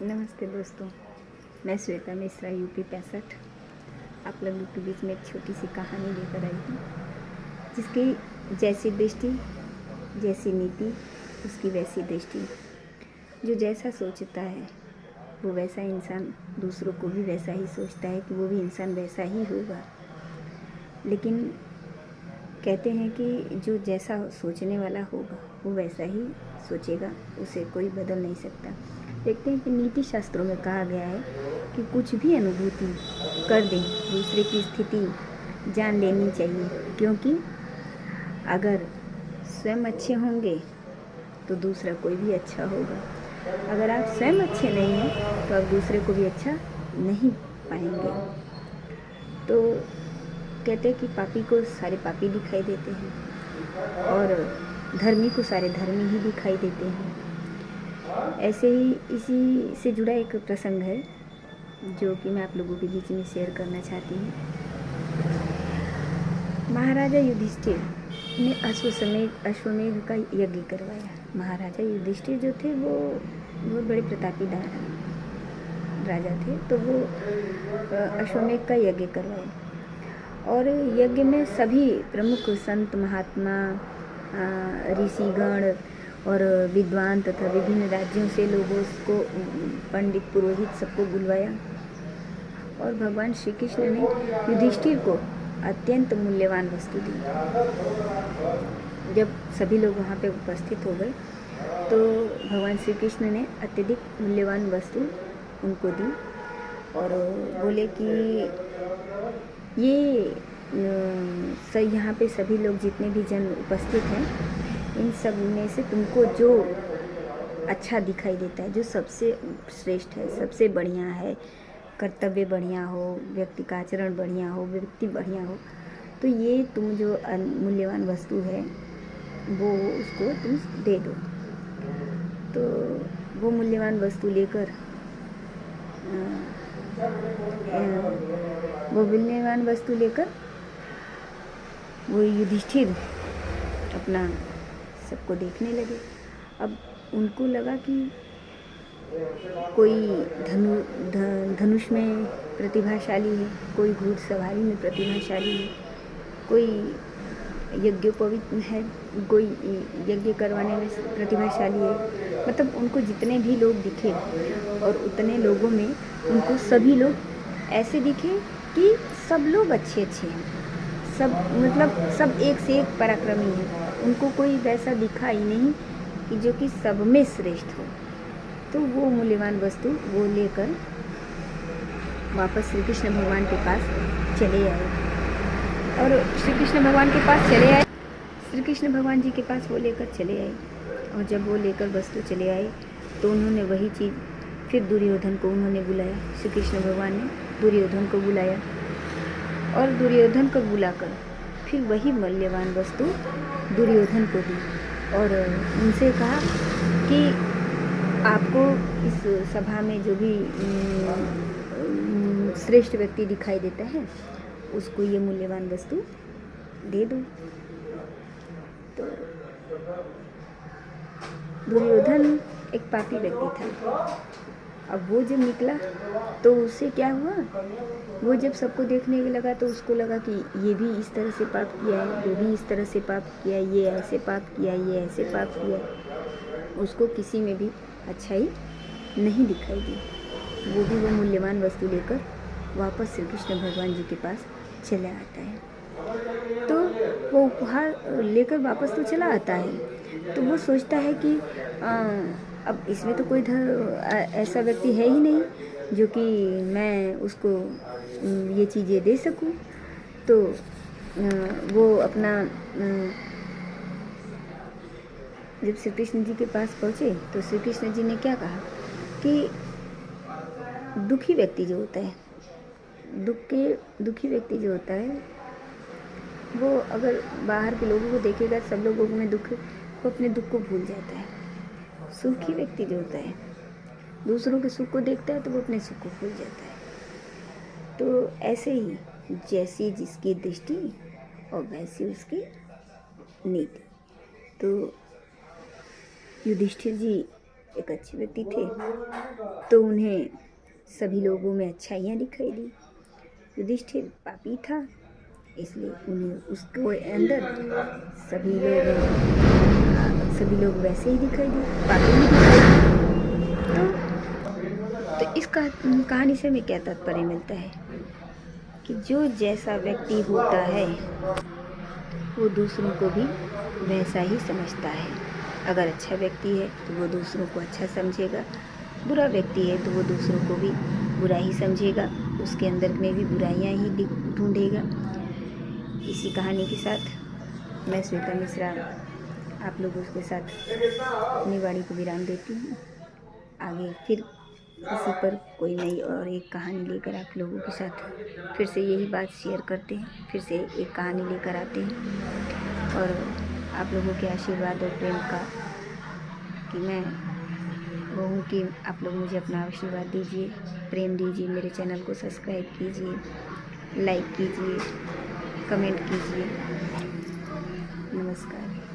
नमस्ते दोस्तों, मैं श्वेता मिश्रा यूपी 65 आप लोगों के बीच में एक छोटी सी कहानी लेकर आई हूँ, जिसकी जैसी दृष्टि जैसी नीति उसकी वैसी दृष्टि। जो जैसा सोचता है वो वैसा इंसान दूसरों को भी वैसा ही सोचता है कि वो भी इंसान वैसा ही होगा। लेकिन कहते हैं कि जो जैसा सोचने वाला होगा वो वैसा ही सोचेगा, उसे कोई बदल नहीं सकता। देखते हैं कि नीति शास्त्रों में कहा गया है कि कुछ भी अनुभूति कर दें दूसरे की स्थिति जान लेनी चाहिए, क्योंकि अगर स्वयं अच्छे होंगे तो दूसरा कोई भी अच्छा होगा। अगर आप स्वयं अच्छे नहीं हैं तो आप दूसरे को भी अच्छा नहीं पाएंगे। तो कहते हैं कि पापी को सारे पापी दिखाई देते हैं और धर्मी को सारे धर्मी ही दिखाई देते हैं। ऐसे ही इसी से जुड़ा एक प्रसंग है जो कि मैं आप लोगों के बीच में शेयर करना चाहती हूँ। महाराजा युधिष्ठिर ने अश्वमेध का यज्ञ करवाया। महाराजा युधिष्ठिर जो थे वो बहुत बड़े प्रतापी राजा थे, तो वो अश्वमेध का यज्ञ करवाए और यज्ञ में सभी प्रमुख संत महात्मा ऋषिगण और विद्वान तथा विभिन्न राज्यों से लोगों को, पंडित पुरोहित सबको बुलवाया और भगवान श्री कृष्ण ने युधिष्ठिर को अत्यंत मूल्यवान वस्तु दी। जब सभी लोग वहाँ पे उपस्थित हो गए तो भगवान श्री कृष्ण ने अत्यधिक मूल्यवान वस्तु उनको दी और बोले कि ये यहाँ पे सभी लोग जितने भी जन उपस्थित हैं, इन सब में से तुमको जो अच्छा दिखाई देता है, जो सबसे श्रेष्ठ है, सबसे बढ़िया है, कर्तव्य बढ़िया हो, व्यक्ति का आचरण बढ़िया हो, व्यक्ति बढ़िया हो, तो ये तुम जो मूल्यवान वस्तु है वो उसको तुम दे दो। तो वो मूल्यवान वस्तु लेकर वो युधिष्ठिर अपना सबको देखने लगे। अब उनको लगा कि कोई धनुष में प्रतिभाशाली है, कोई घुड़सवारी में प्रतिभाशाली है, कोई यज्ञोपवीत है, कोई यज्ञ करवाने में प्रतिभाशाली है। मतलब उनको जितने भी लोग दिखे और उतने लोगों में उनको सभी लोग ऐसे दिखे कि सब लोग अच्छे हैं, सब मतलब सब एक से एक पराक्रमी है। उनको कोई वैसा दिखा ही नहीं कि जो कि सब में श्रेष्ठ हो। तो वो मूल्यवान वस्तु वो लेकर वापस श्री कृष्ण भगवान के पास चले आए और श्री कृष्ण भगवान के पास चले आए। श्री कृष्ण भगवान जी के पास वो लेकर चले आए और जब वो लेकर वस्तु चले आए तो उन्होंने वही चीज़ फिर दुर्योधन को उन्होंने बुलाया। श्री कृष्ण भगवान ने दुर्योधन को बुलाया और दुर्योधन को बुलाकर फिर वही मूल्यवान वस्तु दुर्योधन को दी और उनसे कहा कि आपको इस सभा में जो भी श्रेष्ठ व्यक्ति दिखाई देता है उसको ये मूल्यवान वस्तु दे दो। तो दुर्योधन एक पापी व्यक्ति था। अब वो जब निकला तो उससे क्या हुआ, वो जब सबको देखने लगा तो उसको लगा कि ये भी इस तरह से पाप किया है, वो भी इस तरह से पाप किया, ये ऐसे पाप किया, ये ऐसे पाप किया। उसको किसी में भी अच्छाई नहीं दिखाई दी। वो भी वो मूल्यवान वस्तु लेकर वापस श्री कृष्ण भगवान जी के पास चला आता है। तो वो उपहार लेकर वापस तो चला आता है, तो वो सोचता है कि अब इसमें तो कोई ऐसा व्यक्ति है ही नहीं जो कि मैं उसको ये चीज़ें दे सकूं। तो वो अपना जब श्री कृष्ण जी के पास पहुँचे तो श्री कृष्ण जी ने क्या कहा कि दुखी व्यक्ति जो होता है, दुखी व्यक्ति जो होता है वो अगर बाहर के लोगों को देखेगा, सब लोगों में दुख, वो अपने दुख को भूल जाता है। सुखी व्यक्ति जो होता है दूसरों के सुख को देखता है तो वो अपने सुख को भूल जाता है। तो ऐसे ही जैसी जिसकी दृष्टि और वैसी उसकी नीति। तो युधिष्ठिर जी एक अच्छे व्यक्ति थे, तो उन्हें सभी लोगों में अच्छाइयाँ दिखाई दी। युधिष्ठिर पापी था, इसलिए उन्हें उसको अंदर सभी लोग वैसे ही दिखाई दिए, पापी ही दिखाई दिए। तो इस कहानी से हमें क्या तात्पर्य मिलता है कि जो जैसा व्यक्ति होता है वो दूसरों को भी वैसा ही समझता है। अगर अच्छा व्यक्ति है तो वो दूसरों को अच्छा समझेगा, बुरा व्यक्ति है तो वो दूसरों को भी बुरा ही समझेगा, उसके अंदर में भी बुराइयां ही ढूंढेगा। इसी कहानी के साथ मैं श्वेता मिश्रा आप लोगों के साथ अपनी वाणी को विराम देती हूँ। आगे फिर इसी पर कोई नई और एक कहानी लेकर आप लोगों के साथ फिर से यही बात शेयर करते हैं, फिर से एक कहानी लेकर आते हैं। और आप लोगों के आशीर्वाद और प्रेम का कि मैं वो हूँ कि आप लोग मुझे अपना आशीर्वाद दीजिए, प्रेम दीजिए, मेरे चैनल को सब्सक्राइब कीजिए, लाइक कीजिए, कमेंट कीजिए। नमस्कार।